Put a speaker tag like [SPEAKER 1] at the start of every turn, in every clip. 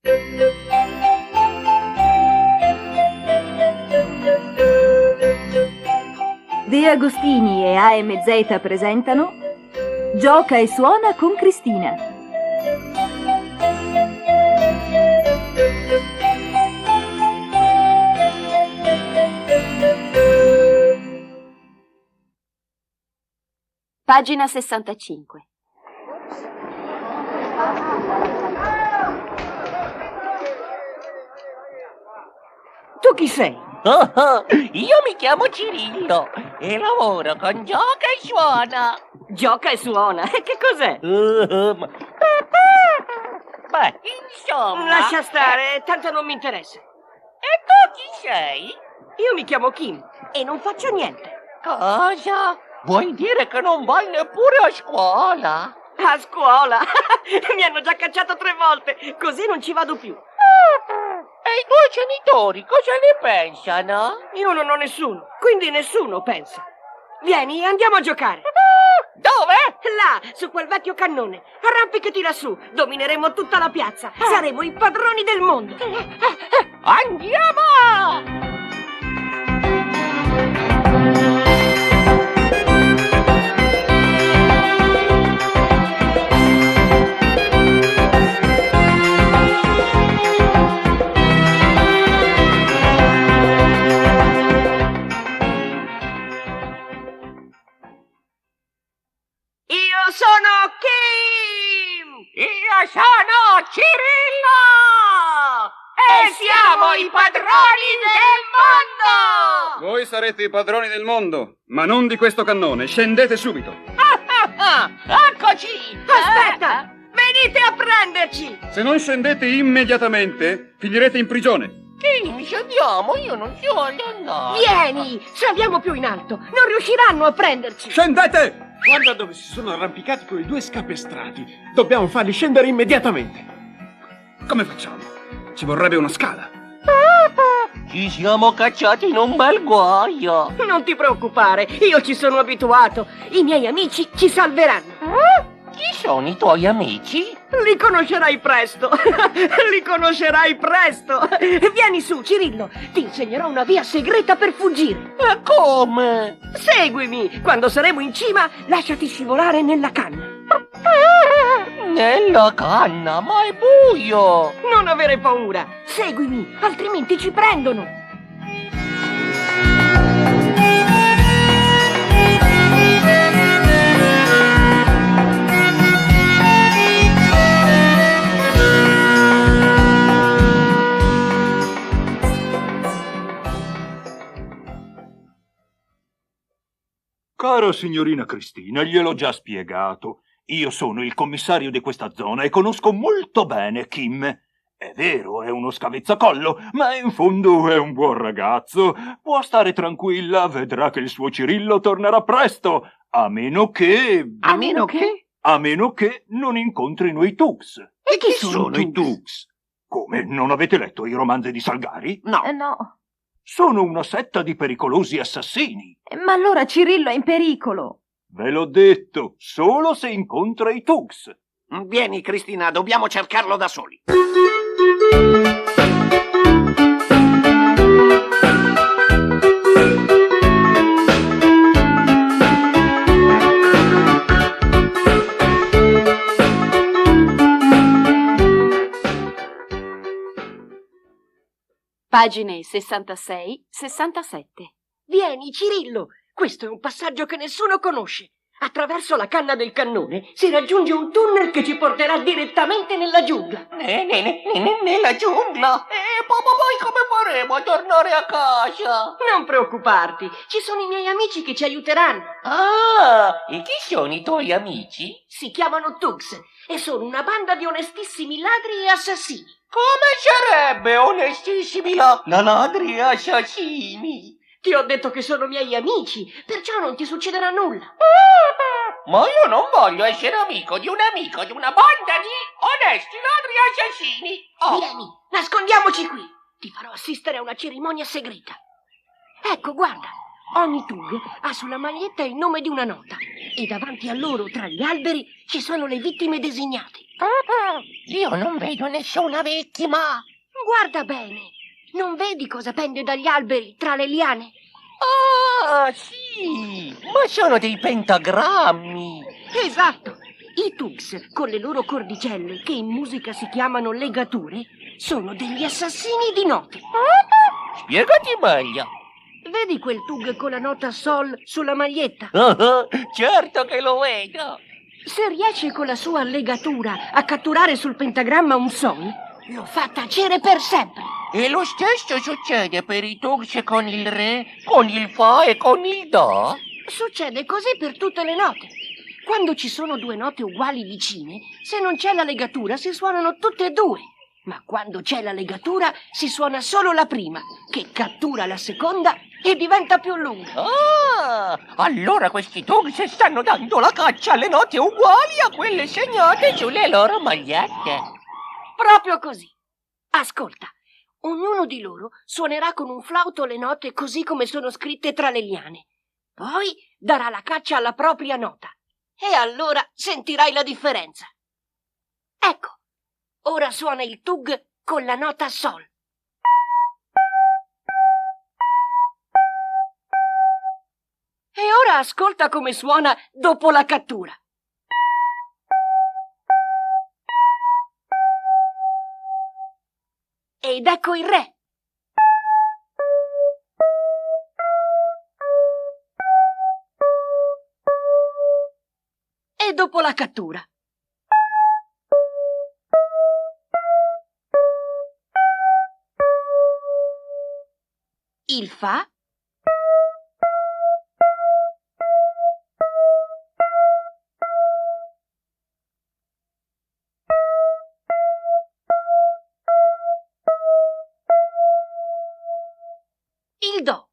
[SPEAKER 1] De Agostini e AMZ presentano Gioca e suona con Cristina. Pagina 65.
[SPEAKER 2] Tu chi sei?
[SPEAKER 3] Io mi chiamo Cirillo e lavoro con Gioca e Suona.
[SPEAKER 2] Gioca e suona. Che cos'è?
[SPEAKER 3] Beh, insomma...
[SPEAKER 2] Lascia stare, tanto non mi interessa.
[SPEAKER 3] E tu chi sei?
[SPEAKER 2] Io mi chiamo Kim e non faccio niente.
[SPEAKER 3] Cosa? Vuoi dire che non vai neppure a scuola?
[SPEAKER 2] A scuola? Mi hanno già cacciato 3 volte, così non ci vado più.
[SPEAKER 3] E i tuoi genitori cosa ne pensano?
[SPEAKER 2] Io non ho nessuno, quindi nessuno pensa. Vieni, andiamo a giocare.
[SPEAKER 3] Dove?
[SPEAKER 2] Là, su quel vecchio cannone. Arrampicati lassù, domineremo tutta la piazza. Saremo i padroni del mondo.
[SPEAKER 3] Andiamo!
[SPEAKER 2] Io sono Kim!
[SPEAKER 3] Io sono Cirillo! E siamo i padroni del mondo!
[SPEAKER 4] Voi sarete i padroni del mondo, ma non di questo cannone. Scendete subito.
[SPEAKER 3] Eccoci!
[SPEAKER 2] Aspetta! Venite a prenderci!
[SPEAKER 4] Se non scendete immediatamente, finirete in prigione.
[SPEAKER 3] Kim, scendiamo, io non ci voglio andare.
[SPEAKER 2] Vieni! Saliamo più in alto! Non riusciranno a prenderci!
[SPEAKER 4] Scendete!
[SPEAKER 5] Guarda dove si sono arrampicati quei 2 scapestrati. Dobbiamo farli scendere immediatamente.
[SPEAKER 4] Come facciamo? Ci vorrebbe una scala.
[SPEAKER 3] Ci siamo cacciati in un bel guaio.
[SPEAKER 2] Non ti preoccupare, io ci sono abituato. I miei amici ci salveranno.
[SPEAKER 3] Chi sono i tuoi amici?
[SPEAKER 2] Li conoscerai presto. Li conoscerai presto. Vieni su, Cirillo. Ti insegnerò una via segreta per fuggire.
[SPEAKER 3] E come?
[SPEAKER 2] Seguimi. Quando saremo in cima, lasciati scivolare nella canna.
[SPEAKER 3] Nella canna, ma è buio.
[SPEAKER 2] Non avere paura. Seguimi, altrimenti ci prendono.
[SPEAKER 6] Cara signorina Cristina, gliel'ho già spiegato. Io sono il commissario di questa zona e conosco molto bene Kim. È vero, è uno scavezzacollo, ma in fondo è un buon ragazzo. Può stare tranquilla, vedrà che il suo Cirillo tornerà presto, a meno che...
[SPEAKER 2] A meno che?
[SPEAKER 6] A meno che non incontrino i Tux.
[SPEAKER 2] E chi sono
[SPEAKER 6] i Tux? Come, non avete letto i romanzi di Salgari?
[SPEAKER 2] No.
[SPEAKER 1] No.
[SPEAKER 6] Sono una setta di pericolosi assassini.
[SPEAKER 1] Ma allora Cirillo è in pericolo.
[SPEAKER 6] Ve l'ho detto, solo se incontra i Tux.
[SPEAKER 5] Vieni, Cristina, dobbiamo cercarlo da soli.
[SPEAKER 1] Pagine 66-67.
[SPEAKER 2] Vieni, Cirillo. Questo è un passaggio che nessuno conosce. Attraverso la canna del cannone si raggiunge un tunnel che ci porterà direttamente nella giungla.
[SPEAKER 3] Nella giungla? E poi come faremo a tornare a casa?
[SPEAKER 2] Non preoccuparti, ci sono i miei amici che ci aiuteranno.
[SPEAKER 3] Ah, e chi sono i tuoi amici?
[SPEAKER 2] Si chiamano Tux e sono una banda di onestissimi ladri e assassini.
[SPEAKER 3] Come sarebbe onestissimi ladri e assassini?
[SPEAKER 2] Ti ho detto che sono miei amici, perciò non ti succederà nulla.
[SPEAKER 3] Ma io non voglio essere amico di una banda di onesti ladri e assassini. Oh.
[SPEAKER 2] Vieni, nascondiamoci qui. Ti farò assistere a una cerimonia segreta. Ecco, guarda, Ogni Tug ha sulla maglietta il nome di una nota e davanti a loro, tra gli alberi, ci sono le vittime designate.
[SPEAKER 3] Io non vedo nessuna vittima.
[SPEAKER 2] Guarda bene, non vedi cosa pende dagli alberi tra le liane?
[SPEAKER 3] Ah, sì, ma sono dei pentagrammi.
[SPEAKER 2] Esatto! I Tugs, con le loro cordicelle, che in musica si chiamano legature, sono degli assassini di note.
[SPEAKER 3] Spiegati meglio.
[SPEAKER 2] Vedi quel Tug con la nota Sol sulla maglietta?
[SPEAKER 3] Certo che lo vedo.
[SPEAKER 2] Se riesce con la sua legatura a catturare sul pentagramma un Sol, lo fa tacere per sempre.
[SPEAKER 3] E lo stesso succede per i Tugs con il Re, con il Fa e con il Do?
[SPEAKER 2] Succede così per tutte le note. Quando ci sono due note uguali vicine, se non c'è la legatura si suonano tutte e due. Ma quando c'è la legatura si suona solo la prima, che cattura la seconda e diventa più lunga.
[SPEAKER 3] Ah, allora questi Tugs stanno dando la caccia alle note uguali a quelle segnate sulle loro magliette.
[SPEAKER 2] Proprio così. Ascolta, ognuno di loro suonerà con un flauto le note così come sono scritte tra le liane. Poi darà la caccia alla propria nota. E allora sentirai la differenza. Ecco, ora suona il Tug con la nota Sol. E ora ascolta come suona dopo la cattura. Ed ecco il Re. E dopo la cattura. Il Fa. Il Do.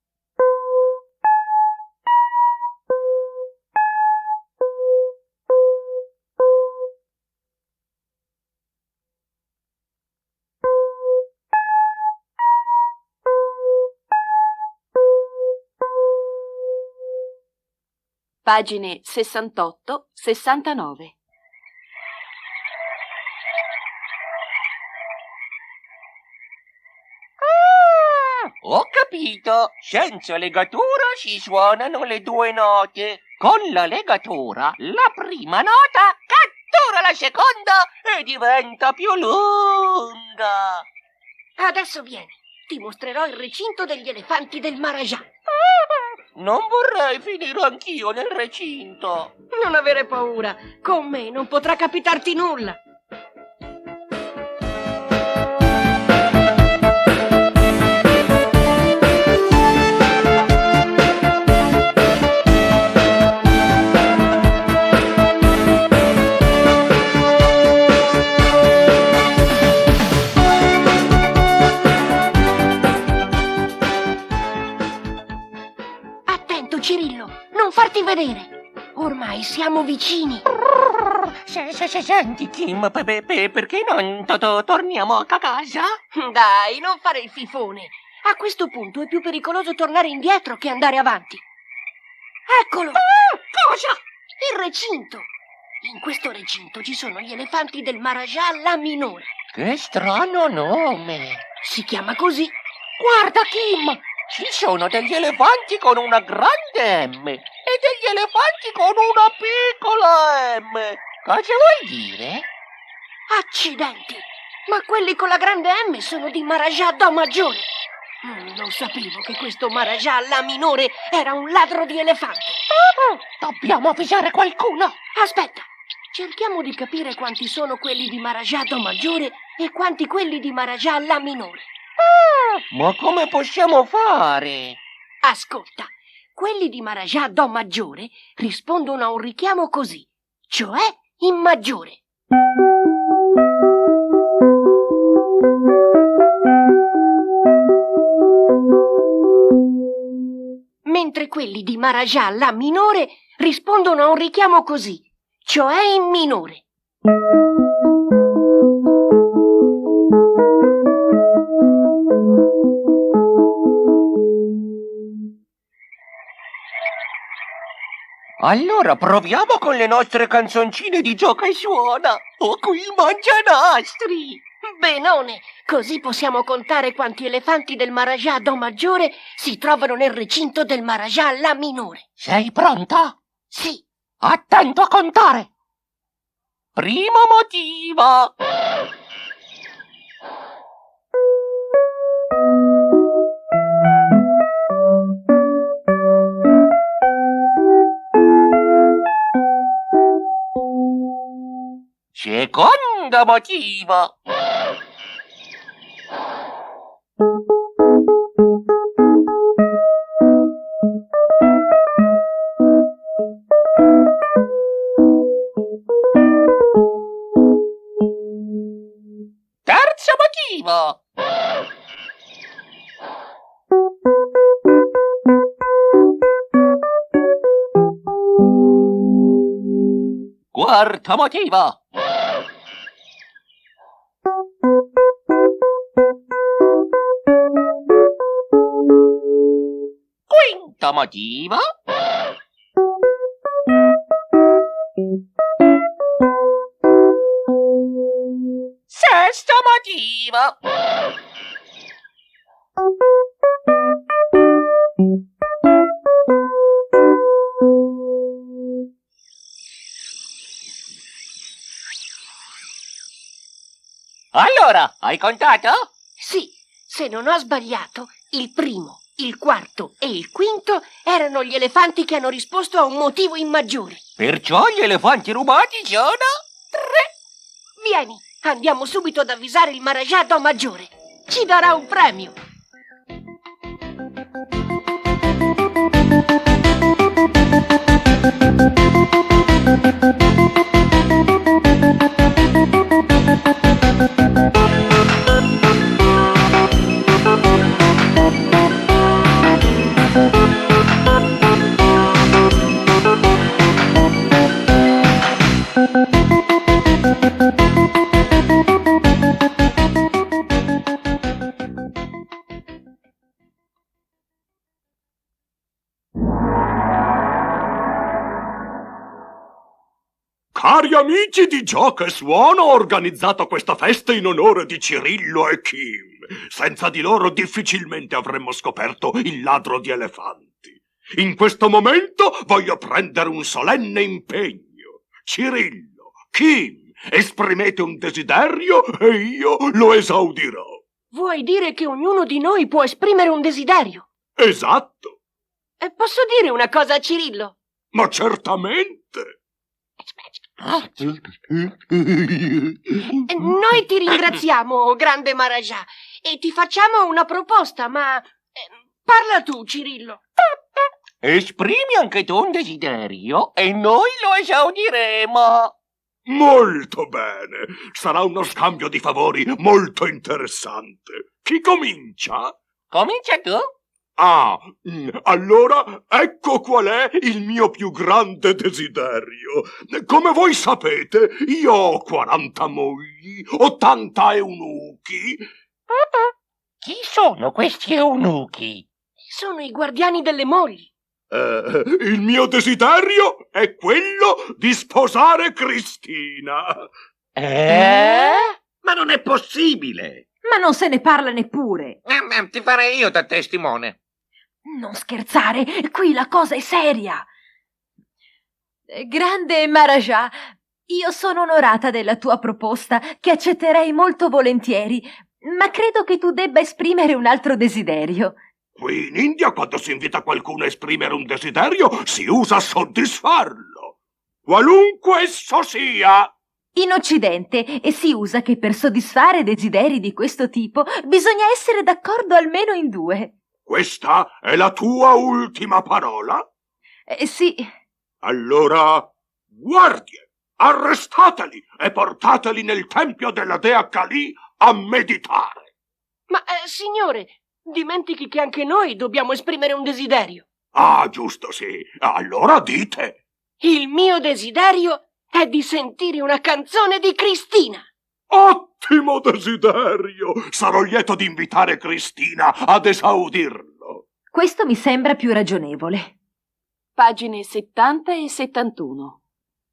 [SPEAKER 1] Pagine 68-69.
[SPEAKER 3] Ho capito. Senza legatura si suonano le due note. Con la legatura, la prima nota cattura la seconda e diventa più lunga.
[SPEAKER 2] Adesso vieni, ti mostrerò il recinto degli elefanti del Maharaja.
[SPEAKER 3] Non vorrei finire anch'io nel recinto.
[SPEAKER 2] Non avere paura, con me non potrà capitarti nulla. Attento, Cirillo, non farti vedere. Ormai siamo vicini.
[SPEAKER 3] Senti, Kim, perché non torniamo a casa?
[SPEAKER 2] Dai, non fare il fifone. A questo punto è più pericoloso tornare indietro che andare avanti. Eccolo!
[SPEAKER 3] Cosa?
[SPEAKER 2] Il recinto. In questo recinto ci sono gli elefanti del Maharaja La Minore.
[SPEAKER 3] Che strano nome.
[SPEAKER 2] Si chiama così.
[SPEAKER 3] Guarda, Kim, ci sono degli elefanti con una grande M e degli elefanti con una piccola M. Cosa vuol dire?
[SPEAKER 2] Accidenti! Ma quelli con la grande M sono di Maharaja Do Maggiore. Non sapevo che questo Maharaja La Minore era un ladro di elefanti.
[SPEAKER 3] Dobbiamo avvisare qualcuno.
[SPEAKER 2] Aspetta, cerchiamo di capire quanti sono quelli di Maharaja Do Maggiore e quanti quelli di Maharaja La Minore.
[SPEAKER 3] Ma come possiamo fare?
[SPEAKER 2] Ascolta, quelli di Maharaja Do Maggiore rispondono a un richiamo così, cioè in maggiore. Mentre quelli di Maharaja La Minore rispondono a un richiamo così, cioè in minore.
[SPEAKER 3] Allora proviamo con le nostre canzoncine di gioca e suona. O qui mangianastri.
[SPEAKER 2] Benone, così possiamo contare quanti elefanti del Maharaja Do maggiore si trovano nel recinto del Maharaja La minore.
[SPEAKER 3] Sei pronta?
[SPEAKER 2] Sì.
[SPEAKER 3] Attento a contare. Primo motivo. Secondo motivo. Terzo motivo. Quarto motivo. Quinto motivo. Sesto motivo. Allora, hai contato?
[SPEAKER 2] Sì, se non ho sbagliato, il primo, il quarto e il quinto erano gli elefanti che hanno risposto a un motivo in maggiore.
[SPEAKER 3] Perciò gli elefanti rubati sono 3.
[SPEAKER 2] Vieni, andiamo subito ad avvisare il Maharaja Do maggiore. Ci darà un premio.
[SPEAKER 5] Cari amici di Gioca e Suono, ho organizzato questa festa in onore di Cirillo e Kim. Senza di loro difficilmente avremmo scoperto il ladro di elefanti. In questo momento voglio prendere un solenne impegno. Cirillo, Kim, esprimete un desiderio e io lo esaudirò.
[SPEAKER 2] Vuoi dire che ognuno di noi può esprimere un desiderio?
[SPEAKER 5] Esatto,
[SPEAKER 2] E posso dire una cosa a Cirillo?
[SPEAKER 5] ma certamente.
[SPEAKER 2] Noi ti ringraziamo, grande Maharaja, e ti facciamo una proposta, ma parla tu, Cirillo.
[SPEAKER 3] Esprimi anche tu un desiderio e noi lo esaudiremo.
[SPEAKER 5] Molto bene, sarà uno scambio di favori molto interessante. Chi comincia?
[SPEAKER 3] Comincia tu.
[SPEAKER 5] Allora ecco qual è il mio più grande desiderio. Come voi sapete, io ho 40 mogli, 80 eunuchi.
[SPEAKER 3] Chi sono questi eunuchi?
[SPEAKER 2] Sono i guardiani delle mogli.
[SPEAKER 5] Il mio desiderio è quello di sposare Cristina.
[SPEAKER 3] Ma non è possibile.
[SPEAKER 1] Ma non se ne parla neppure.
[SPEAKER 3] Ti farei io da testimone.
[SPEAKER 1] Non scherzare, qui la cosa è seria. Grande Maharaja, io sono onorata della tua proposta, che accetterei molto volentieri, ma credo che tu debba esprimere un altro desiderio.
[SPEAKER 5] Qui in India, quando si invita qualcuno a esprimere un desiderio, si usa a soddisfarlo, qualunque esso sia.
[SPEAKER 1] In Occidente si usa che per soddisfare desideri di questo tipo bisogna essere d'accordo almeno in 2.
[SPEAKER 5] Questa è la tua ultima parola?
[SPEAKER 1] Sì.
[SPEAKER 5] Allora, guardie, arrestateli e portateli nel tempio della dea Kali a meditare.
[SPEAKER 2] Ma, signore, dimentichi che anche noi dobbiamo esprimere un desiderio.
[SPEAKER 5] Ah, giusto, sì. Allora dite.
[SPEAKER 2] Il mio desiderio è di sentire una canzone di Cristina.
[SPEAKER 5] Ottimo desiderio! Sarò lieto di invitare Cristina ad esaudirlo.
[SPEAKER 1] Questo mi sembra più ragionevole.
[SPEAKER 7] Pagine 70 e 71.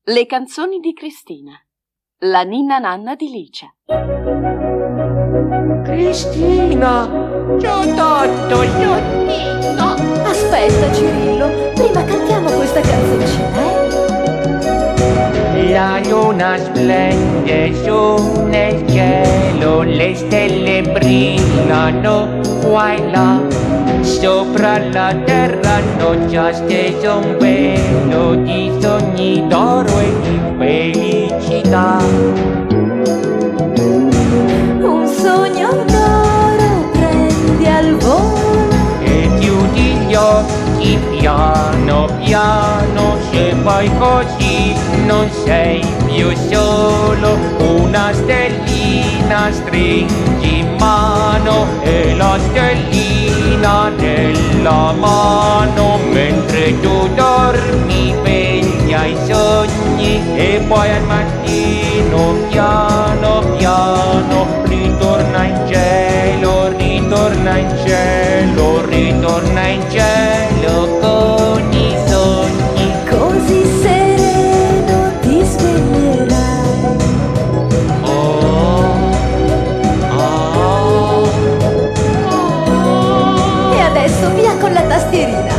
[SPEAKER 7] Le canzoni di Cristina. La ninna nanna di Licia.
[SPEAKER 3] Cristina, c'ho tutto sottino.
[SPEAKER 1] Aspetta, Cirillo, prima cantiamo questa canzoncina,
[SPEAKER 3] La luna splende su nel cielo, le stelle brillano qua e là. Sopra la terra hanno già steso un velo di sogni d'oro e di felicità.
[SPEAKER 1] Un sogno d'oro prendi al volo
[SPEAKER 3] E chiudi gli occhi piano piano, se fai così non sei più solo. Una stellina stringi in mano e la stellina nella mano, mentre tu dormi veglia i sogni e poi al mattino piano piano ritorna in cielo, ritorna in cielo, ritorna in cielo con i sogni.
[SPEAKER 1] così sereno ti sveglierai.
[SPEAKER 3] Oh, oh,
[SPEAKER 1] E adesso via con la tastierina.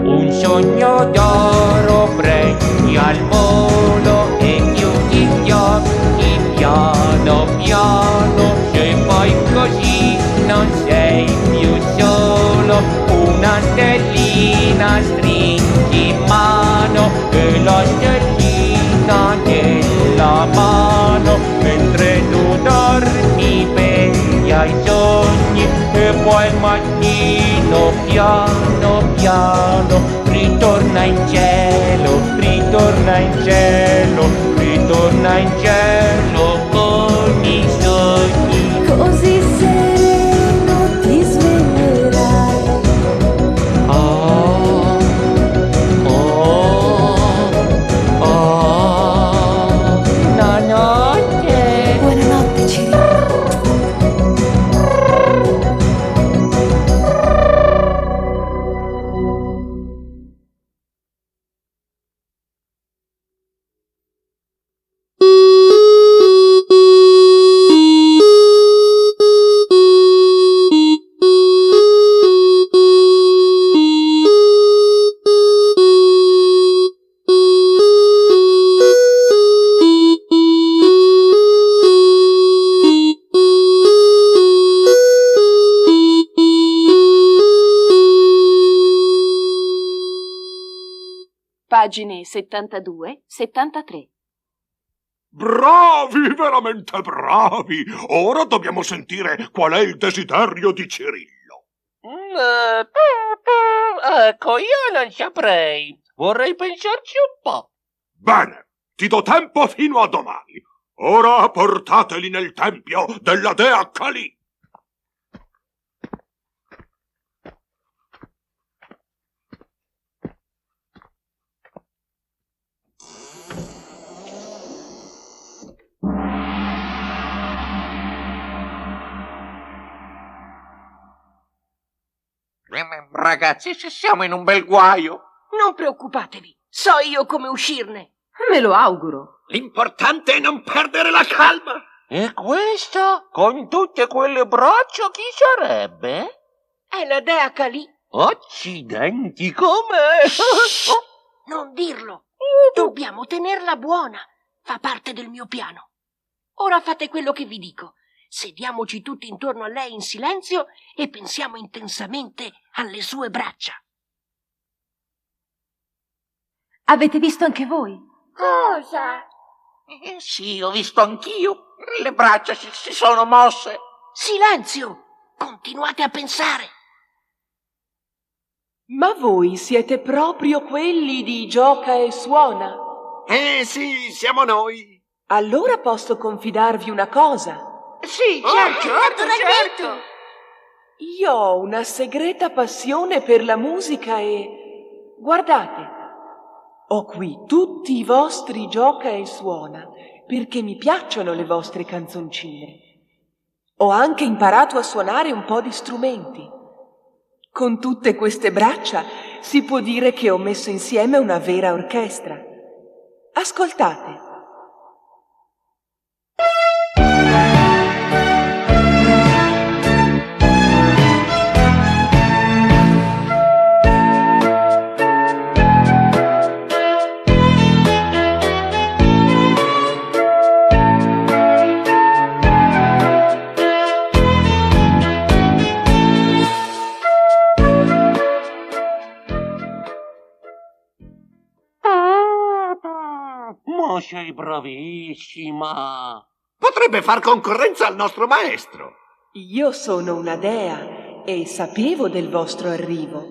[SPEAKER 3] un sogno d'oro prendi al volo e chiudi gli occhi piano piano, se fai così non sei più solo. Una stellina stringi in mano e la stellina nella mano, mentre tu dormi veglia i sogni e poi al mattino piano piano ritorna in cielo, ritorna in cielo, ritorna in cielo con i sogni.
[SPEAKER 1] Così sereno ti sveglierai.
[SPEAKER 3] Oh, oh, oh, la notte.
[SPEAKER 1] Buonanotte, Cirillo.
[SPEAKER 7] Pagine 72, 73.
[SPEAKER 5] Bravi, veramente bravi! Ora dobbiamo sentire qual è il desiderio di Cirillo.
[SPEAKER 3] Ecco, io non saprei. Vorrei pensarci un po'.
[SPEAKER 5] Bene, ti do tempo fino a domani. Ora portateli nel tempio della dea Kali.
[SPEAKER 3] Ragazzi, siamo in un bel guaio.
[SPEAKER 2] Non preoccupatevi, so io come uscirne.
[SPEAKER 1] Me lo auguro.
[SPEAKER 5] L'importante è non perdere la calma.
[SPEAKER 3] E questo? Con tutte quelle braccia chi sarebbe?
[SPEAKER 2] È la dea Kali.
[SPEAKER 3] Accidenti, com'è?
[SPEAKER 2] Non dirlo. Dobbiamo tenerla buona. Fa parte del mio piano. Ora fate quello che vi dico. Sediamoci tutti intorno a lei in silenzio e pensiamo intensamente alle sue braccia.
[SPEAKER 1] Avete visto anche voi?
[SPEAKER 2] Cosa?
[SPEAKER 3] Sì, ho visto anch'io. Le braccia si sono mosse.
[SPEAKER 2] Silenzio! Continuate a pensare.
[SPEAKER 8] Ma voi siete proprio quelli di Gioca e Suona?
[SPEAKER 4] Sì, siamo noi.
[SPEAKER 8] Allora posso confidarvi una cosa.
[SPEAKER 2] Sì, certo.
[SPEAKER 8] Io ho una segreta passione per la musica e... Guardate, ho qui tutti i vostri gioca e suona, perché mi piacciono le vostre canzoncine. Ho anche imparato a suonare un po' di strumenti. Con tutte queste braccia si può dire che ho messo insieme una vera orchestra. Ascoltate.
[SPEAKER 3] Ma sei bravissima!
[SPEAKER 5] Potrebbe far concorrenza al nostro maestro.
[SPEAKER 8] Io sono una dea e sapevo del vostro arrivo.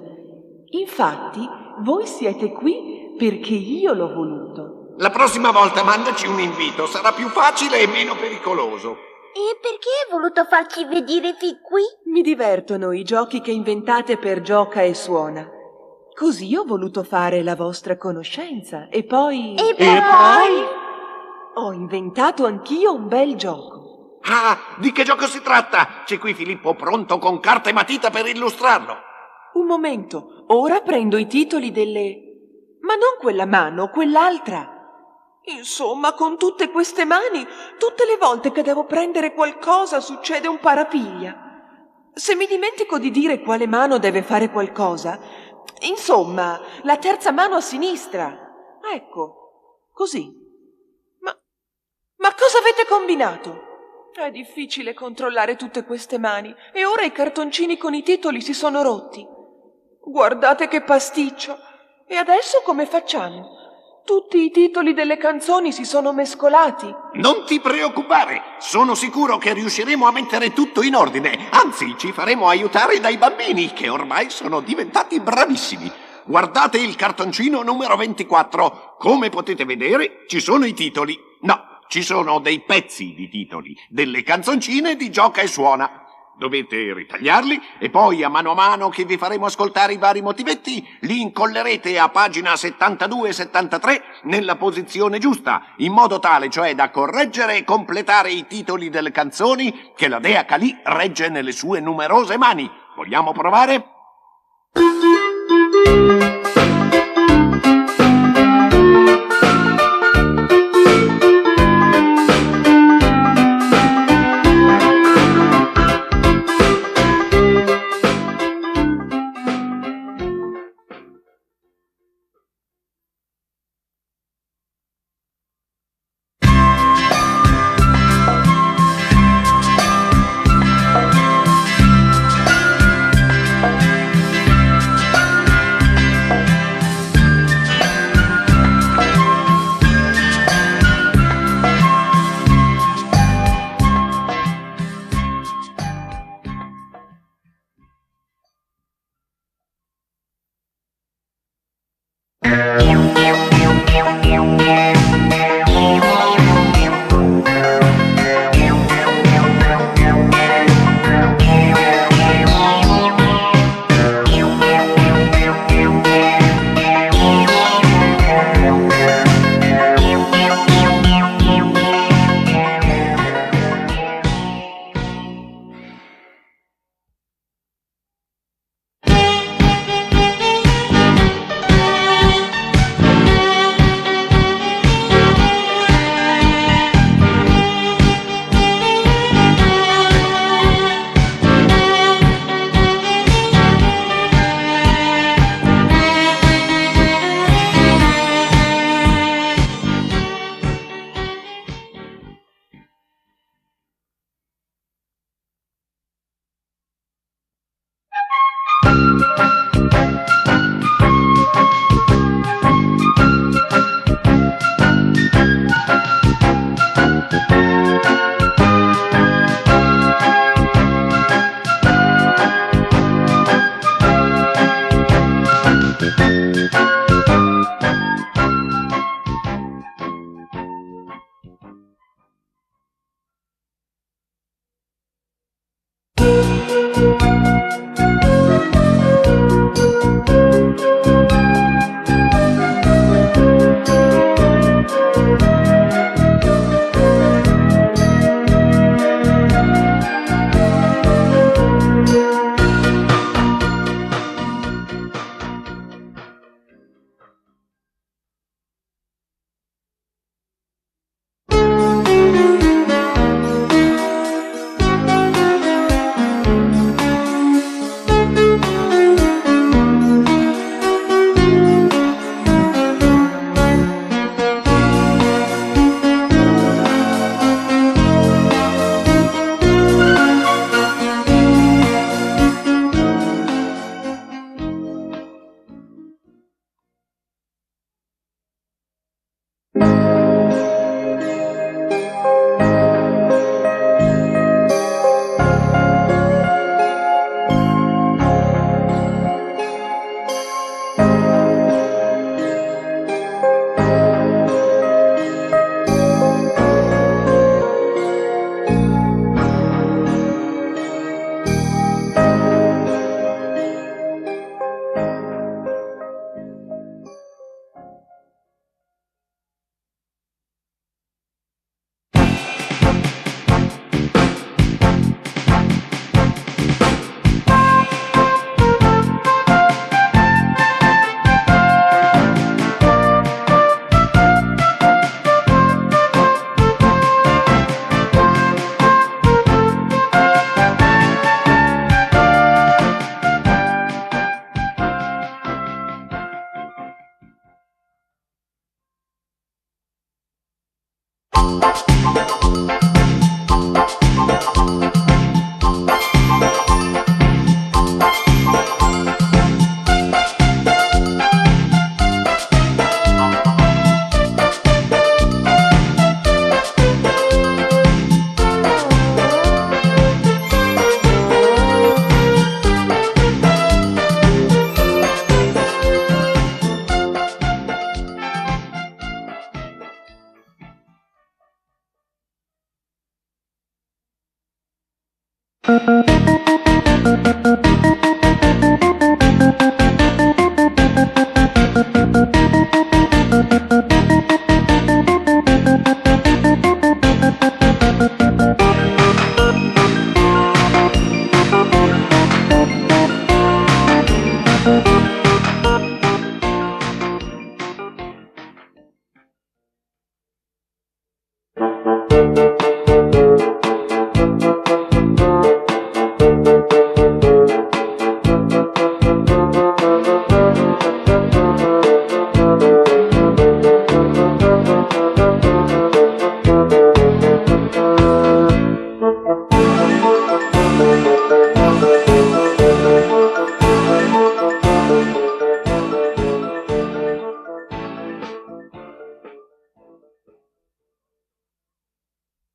[SPEAKER 8] Infatti, voi siete qui perché io l'ho voluto.
[SPEAKER 5] La prossima volta mandaci un invito, sarà più facile e meno pericoloso.
[SPEAKER 9] E perché hai voluto farci vedere fin qui?
[SPEAKER 8] Mi divertono i giochi che inventate per gioca e suona. Così ho voluto fare la vostra conoscenza e poi...
[SPEAKER 9] E poi?
[SPEAKER 8] Ho inventato anch'io un bel gioco.
[SPEAKER 5] Ah, di che gioco si tratta? C'è qui Filippo pronto con carta e matita per illustrarlo.
[SPEAKER 8] Un momento, ora prendo i titoli delle... Ma non quella mano, quell'altra. Insomma, con tutte queste mani, tutte le volte che devo prendere qualcosa succede un parapiglia. Se mi dimentico di dire quale mano deve fare qualcosa, insomma, la terza mano a sinistra. Ecco, così. Ma cosa avete combinato? È difficile controllare tutte queste mani e ora i cartoncini con i titoli si sono rotti. Guardate che pasticcio! E adesso come facciamo? Tutti i titoli delle canzoni si sono mescolati.
[SPEAKER 5] Non ti preoccupare, sono sicuro che riusciremo a mettere tutto in ordine. Anzi, ci faremo aiutare dai bambini, che ormai sono diventati bravissimi. Guardate il cartoncino numero 24. Come potete vedere, ci sono i titoli. No, ci sono dei pezzi di titoli, delle canzoncine di gioca e suona. Dovete ritagliarli e poi a mano che vi faremo ascoltare i vari motivetti li incollerete a pagina 72 e 73 nella posizione giusta, in modo tale cioè da correggere e completare i titoli delle canzoni che la dea Calì regge nelle sue numerose mani. Vogliamo provare?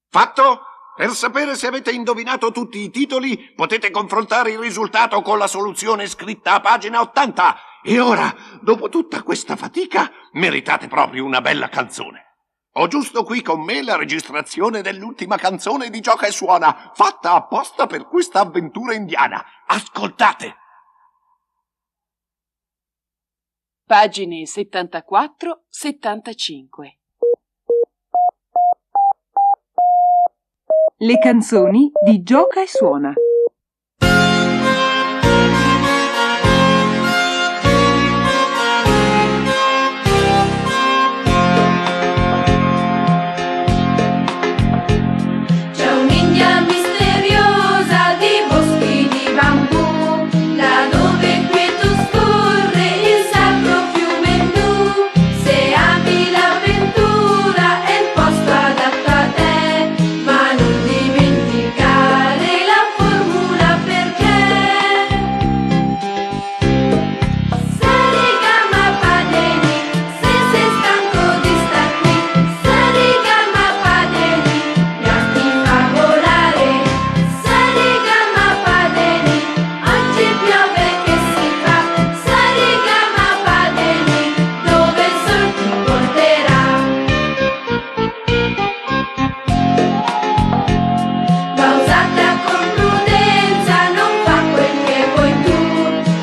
[SPEAKER 5] Fatto? Per sapere se avete indovinato tutti i titoli, potete confrontare il risultato con la soluzione scritta a pagina 80. E ora, dopo tutta questa fatica, meritate proprio una bella canzone. Ho giusto qui con me la registrazione dell'ultima canzone di Gioca e Suona, fatta apposta per questa avventura indiana. Ascoltate!
[SPEAKER 7] Pagine 74-75.
[SPEAKER 10] Le canzoni di Gioca e Suona.
[SPEAKER 11] C'è un'India misteriosa di boschi di bambù, là dove quieto scorre il sacro fiume Indù. Se ami l'avventura è il posto adatto a te, ma non dimenticare la formula perché. Sarigamapadeni, se sei stanco di star qui. Sarigamapadeni, mi arti fa volare. Sarigamapadeni, oggi piove che si fa. Sarigamapadeni, dove il sol ti porterà. Va usata con prudenza, non fa quel che vuoi tu.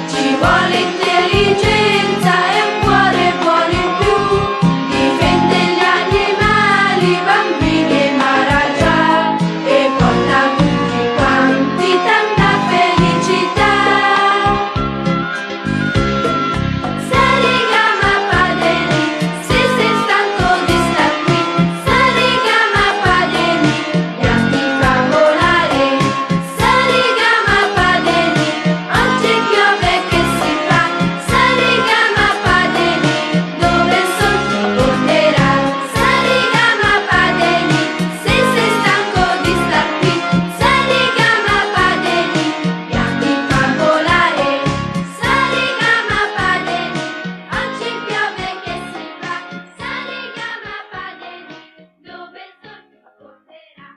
[SPEAKER 11] Ci vuole intelligenza e un cuore buono in più. Difende gli animali, bambini e Maharaja, e porta a tutti quanti tanta felicità. Sarigamapadeni, se sei stanco di star qui. Sarigamapadeni, mi arti fa volare. Sarigamapadeni, oggi piove che si fa. Sarigamapadeni, dove il sol ti porterà. Sarigamapadeni, se sei stanco di star qui. Sarigamapadeni, mi arti fa volare. Sarigamapadeni, oggi piove che si fa. Sarigamapadeni, dove il sol ti porterà.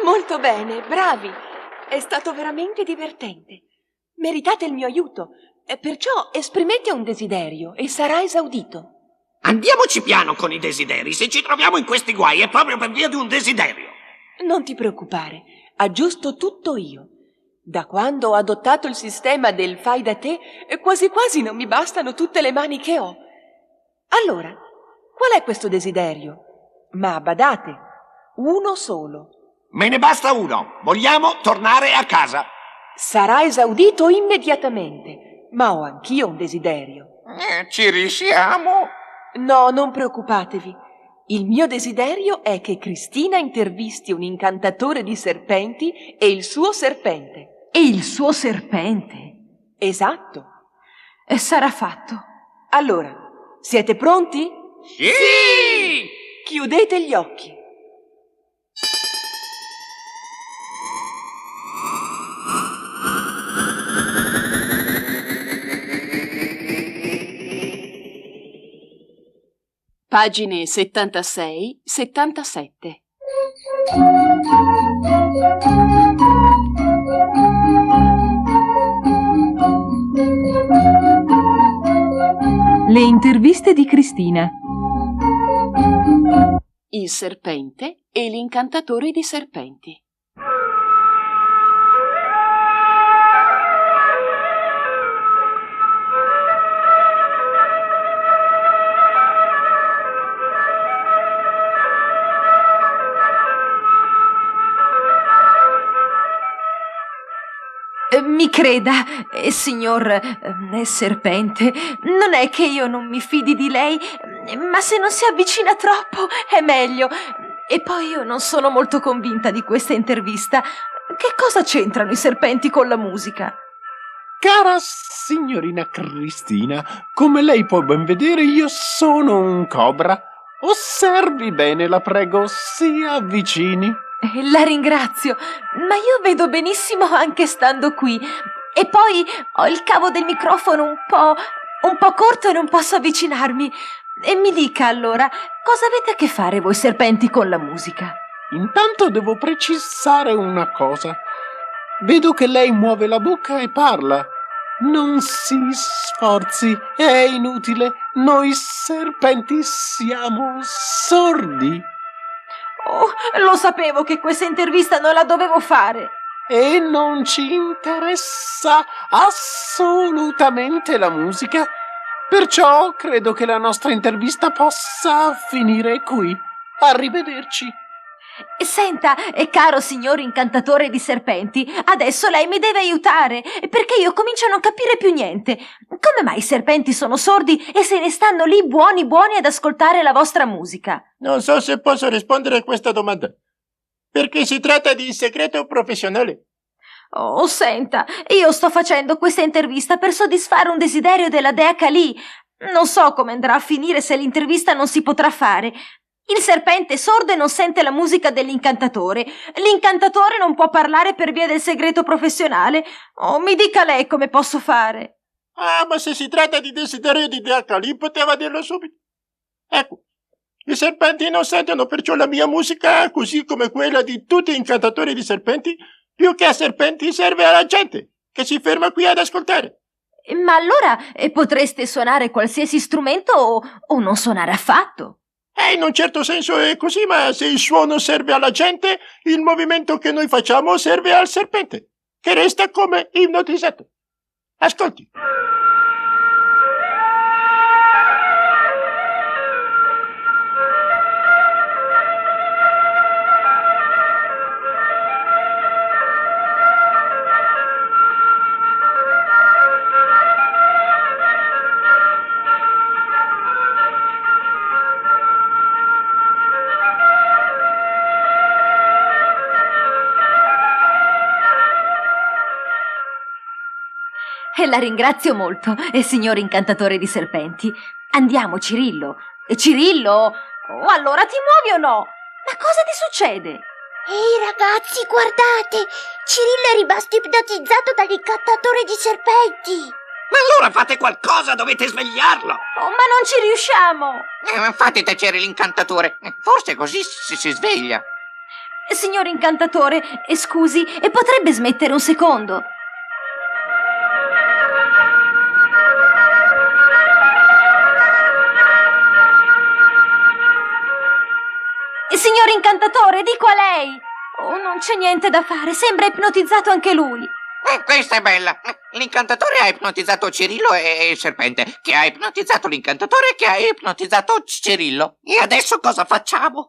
[SPEAKER 8] Molto bene, bravi. È stato veramente divertente. Meritate il mio aiuto. Perciò esprimete un desiderio e sarà esaudito.
[SPEAKER 5] Andiamoci piano con i desideri. Se ci troviamo in questi guai è proprio per via di un desiderio.
[SPEAKER 8] Non ti preoccupare, aggiusto tutto io. Da quando ho adottato il sistema del fai da te, quasi quasi non mi bastano tutte le mani che ho. Allora, qual è questo desiderio? Ma badate, uno solo.
[SPEAKER 5] Me ne basta uno. Vogliamo tornare a casa.
[SPEAKER 8] Sarà esaudito immediatamente, ma ho anch'io un desiderio.
[SPEAKER 3] Ci riusciamo?
[SPEAKER 8] No, non preoccupatevi. Il mio desiderio è che Cristina intervisti un incantatore di serpenti e il suo serpente.
[SPEAKER 1] E il suo serpente.
[SPEAKER 8] Esatto.
[SPEAKER 1] E sarà fatto.
[SPEAKER 8] Allora, siete pronti?
[SPEAKER 3] Sì!
[SPEAKER 8] Chiudete gli occhi.
[SPEAKER 7] Pagine 76-77.
[SPEAKER 10] Le interviste di Cristina.
[SPEAKER 7] Il serpente e l'incantatore di serpenti.
[SPEAKER 1] Mi creda, signor serpente, non è che io non mi fidi di lei, ma se non si avvicina troppo è meglio. E poi io non sono molto convinta di questa intervista. Che cosa c'entrano i serpenti con la musica?
[SPEAKER 12] Cara signorina Cristina, come lei può ben vedere, io sono un cobra. Osservi bene, la prego, si avvicini.
[SPEAKER 1] La ringrazio, ma io vedo benissimo anche stando qui. E poi ho il cavo del microfono un po' corto e non posso avvicinarmi. E mi dica allora, cosa avete a che fare voi serpenti con la musica?
[SPEAKER 12] Intanto devo precisare una cosa. Vedo che lei muove la bocca e parla. Non si sforzi, è inutile. Noi serpenti siamo sordi.
[SPEAKER 1] Oh, lo sapevo che questa intervista non la dovevo fare.
[SPEAKER 12] E non ci interessa assolutamente la musica. Perciò credo che la nostra intervista possa finire qui. Arrivederci.
[SPEAKER 1] Senta, caro signor incantatore di serpenti, adesso lei mi deve aiutare, perché io comincio a non capire più niente. Come mai i serpenti sono sordi e se ne stanno lì buoni ad ascoltare la vostra musica?
[SPEAKER 12] Non so se posso rispondere a questa domanda, perché si tratta di segreto professionale.
[SPEAKER 1] Oh, senta, io sto facendo questa intervista per soddisfare un desiderio della dea Kali. Non so come andrà a finire se l'intervista non si potrà fare. Il serpente è sordo e non sente la musica dell'incantatore. L'incantatore non può parlare per via del segreto professionale. Oh, mi dica lei come posso fare.
[SPEAKER 12] Ah, ma se si tratta di desiderio di dea Kali, poteva dirlo subito. Ecco, i serpenti non sentono, perciò la mia musica, così come quella di tutti gli incantatori di serpenti, più che a serpenti serve alla gente, che si ferma qui ad ascoltare.
[SPEAKER 1] Ma allora potreste suonare qualsiasi strumento o non suonare affatto?
[SPEAKER 12] In un certo senso è così, ma se il suono serve alla gente, il movimento che noi facciamo serve al serpente, che resta come ipnotizzato. Ascolti.
[SPEAKER 1] E la ringrazio molto, signor incantatore di serpenti. Andiamo, Cirillo. Cirillo? Oh, allora ti muovi o no? Ma cosa ti succede?
[SPEAKER 9] Ehi ragazzi, guardate! Cirillo è rimasto ipnotizzato dall'incantatore di serpenti!
[SPEAKER 3] Ma allora fate qualcosa, dovete svegliarlo!
[SPEAKER 1] Oh, ma non ci riusciamo!
[SPEAKER 3] Fate tacere l'incantatore, forse così si sveglia.
[SPEAKER 1] Signor incantatore, scusi, potrebbe smettere un secondo? Signor incantatore, dico a lei! Oh, non c'è niente da fare, sembra ipnotizzato anche lui.
[SPEAKER 3] Questa è bella. L'incantatore ha ipnotizzato Cirillo e il serpente, che ha ipnotizzato l'incantatore, che ha ipnotizzato Cirillo. E adesso cosa facciamo?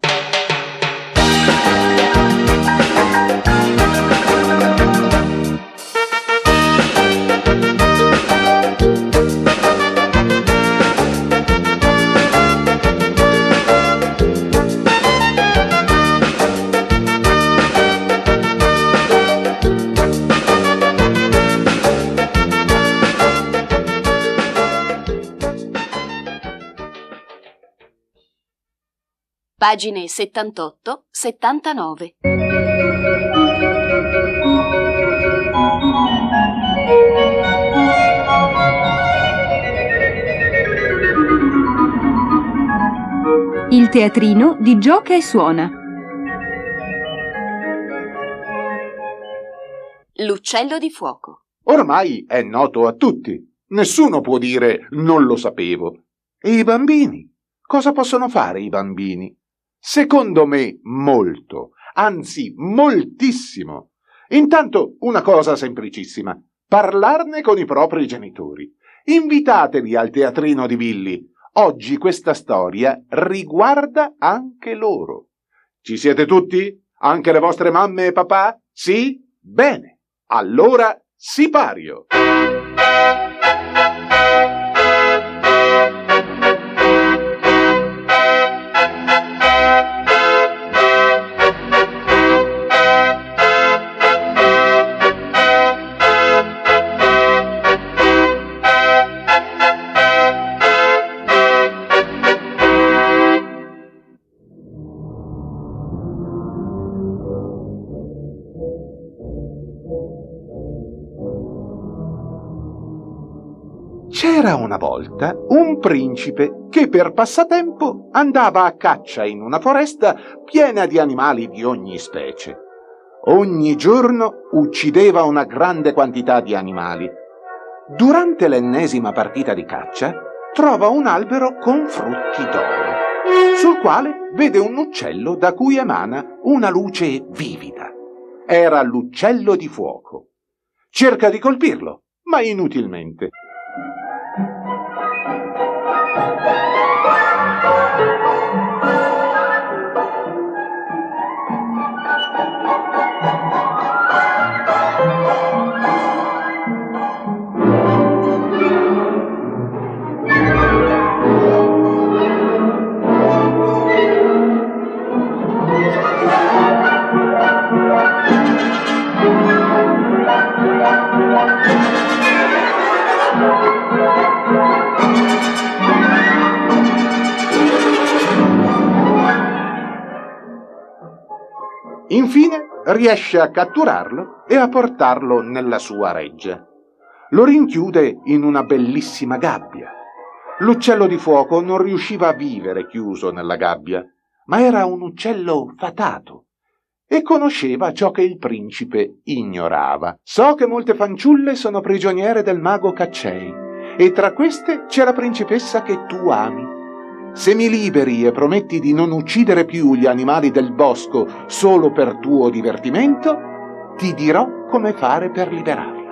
[SPEAKER 7] Pagine 78-79.
[SPEAKER 10] Il teatrino di Gioca e Suona.
[SPEAKER 7] L'uccello di fuoco.
[SPEAKER 13] Ormai è noto a tutti. Nessuno può dire non lo sapevo. E i bambini? Cosa possono fare i bambini? Secondo me molto, anzi moltissimo. Intanto una cosa semplicissima: parlarne con i propri genitori. Invitateli al teatrino di Billy. Oggi questa storia riguarda anche loro. Ci siete tutti? Anche le vostre mamme e papà? Sì? Bene. Allora, sipario! C'era una volta un principe che per passatempo andava a caccia in una foresta piena di animali di ogni specie. Ogni giorno uccideva una grande quantità di animali. Durante l'ennesima partita di caccia trova un albero con frutti d'oro, sul quale vede un uccello da cui emana una luce vivida. Era l'uccello di fuoco. Cerca di colpirlo, ma inutilmente. Infine riesce a catturarlo e a portarlo nella sua reggia. Lo rinchiude in una bellissima gabbia. L'uccello di fuoco non riusciva a vivere chiuso nella gabbia, ma era un uccello fatato e conosceva ciò che il principe ignorava. So che molte fanciulle sono prigioniere del mago Caccei e tra queste c'è la principessa che tu ami. Se mi liberi e prometti di non uccidere più gli animali del bosco solo per tuo divertimento, ti dirò come fare per liberarla.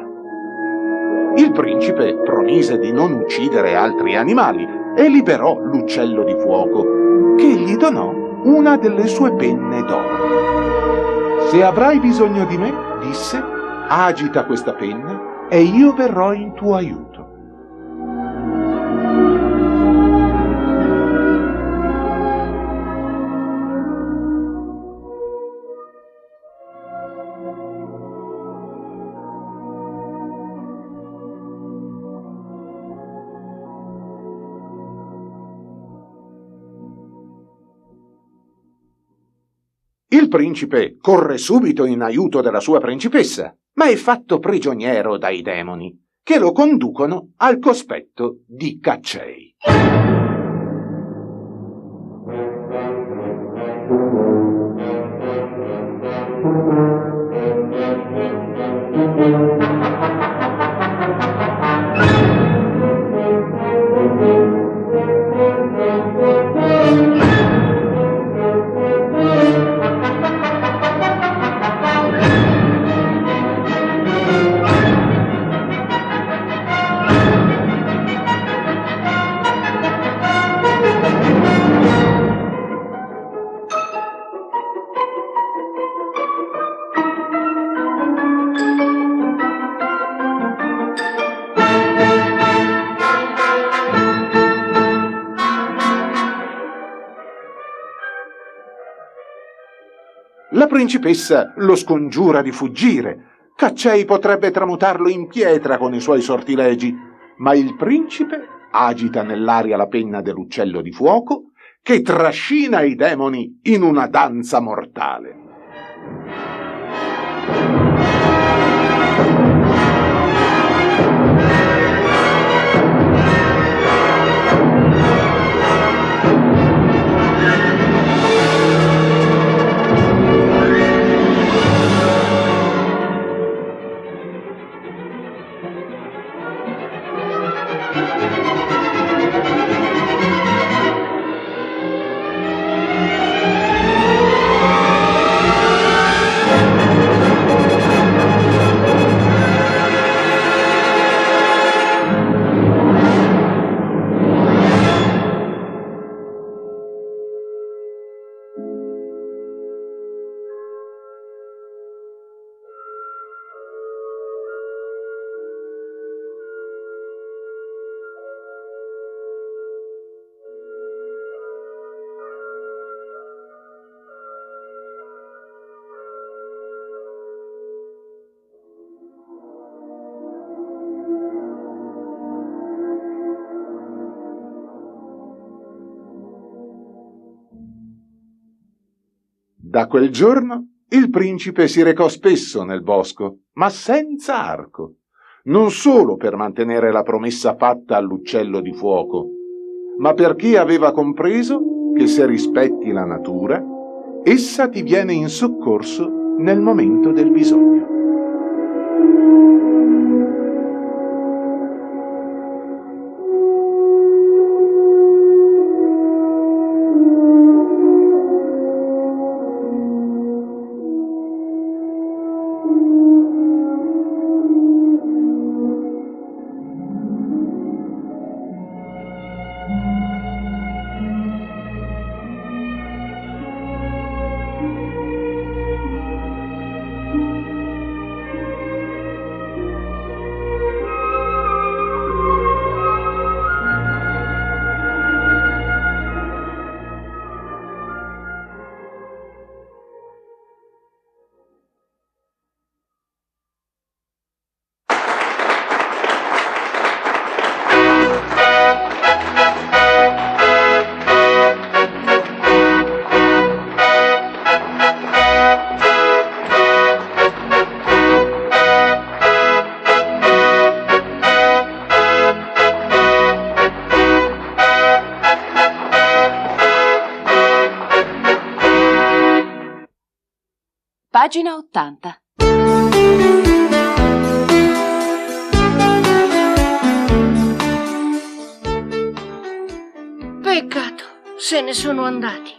[SPEAKER 13] Il principe promise di non uccidere altri animali e liberò l'uccello di fuoco, che gli donò una delle sue penne d'oro. Se avrai bisogno di me, disse, agita questa penna e io verrò in tuo aiuto. Il principe corre subito in aiuto della sua principessa, ma è fatto prigioniero dai demoni, che lo conducono al cospetto di Caccei. La principessa lo scongiura di fuggire. Caccei potrebbe tramutarlo in pietra con i suoi sortilegi, ma il principe agita nell'aria la penna dell'uccello di fuoco che trascina i demoni in una danza mortale. Da quel giorno il principe si recò spesso nel bosco, ma senza arco, non solo per mantenere la promessa fatta all'uccello di fuoco, ma perché aveva compreso che se rispetti la natura, essa ti viene in soccorso nel momento del bisogno.
[SPEAKER 7] Pagina 80.
[SPEAKER 2] Peccato, se ne sono andati.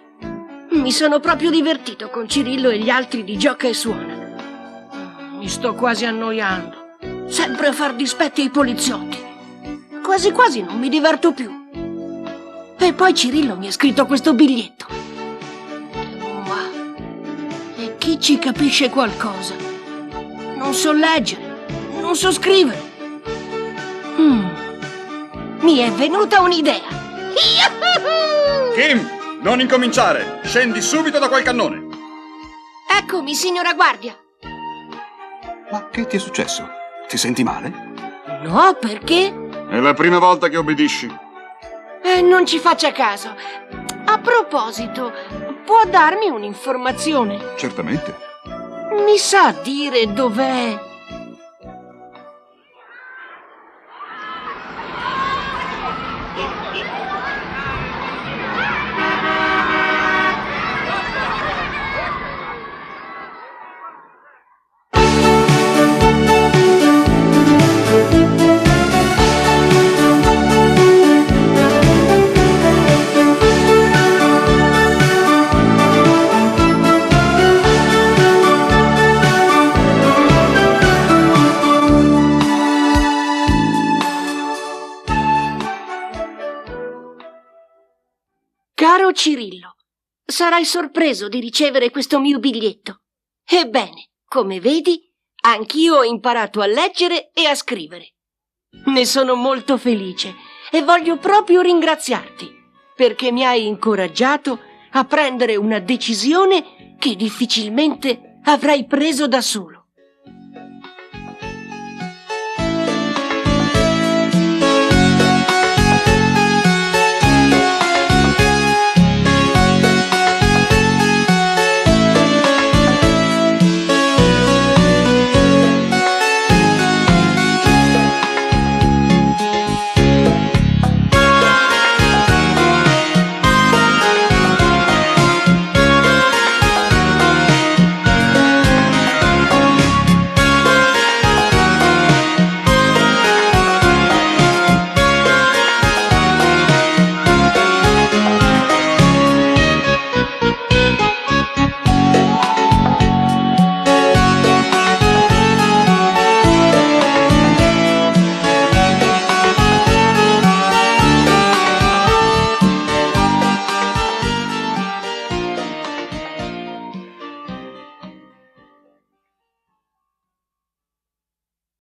[SPEAKER 2] Mi sono proprio divertito con Cirillo e gli altri di Gioca e Suona. Mi sto quasi annoiando. Sempre a far dispetti ai poliziotti. Quasi quasi non mi diverto più. E poi Cirillo mi ha scritto questo biglietto. Chi ci capisce qualcosa? Non so leggere, non so scrivere. Mi è venuta un'idea.
[SPEAKER 4] Kim, non incominciare! Scendi subito da quel cannone!
[SPEAKER 2] Eccomi, signora guardia.
[SPEAKER 14] Ma che ti è successo? Ti senti male?
[SPEAKER 2] No, perché?
[SPEAKER 4] È la prima volta che obbedisci.
[SPEAKER 2] Non ci faccia caso. A proposito, può darmi un'informazione?
[SPEAKER 14] Certamente.
[SPEAKER 2] Mi sa dire dov'è? Caro Cirillo, sarai sorpreso di ricevere questo mio biglietto. Ebbene, come vedi, anch'io ho imparato a leggere e a scrivere. Ne sono molto felice e voglio proprio ringraziarti, perché mi hai incoraggiato a prendere una decisione che difficilmente avrei preso da solo.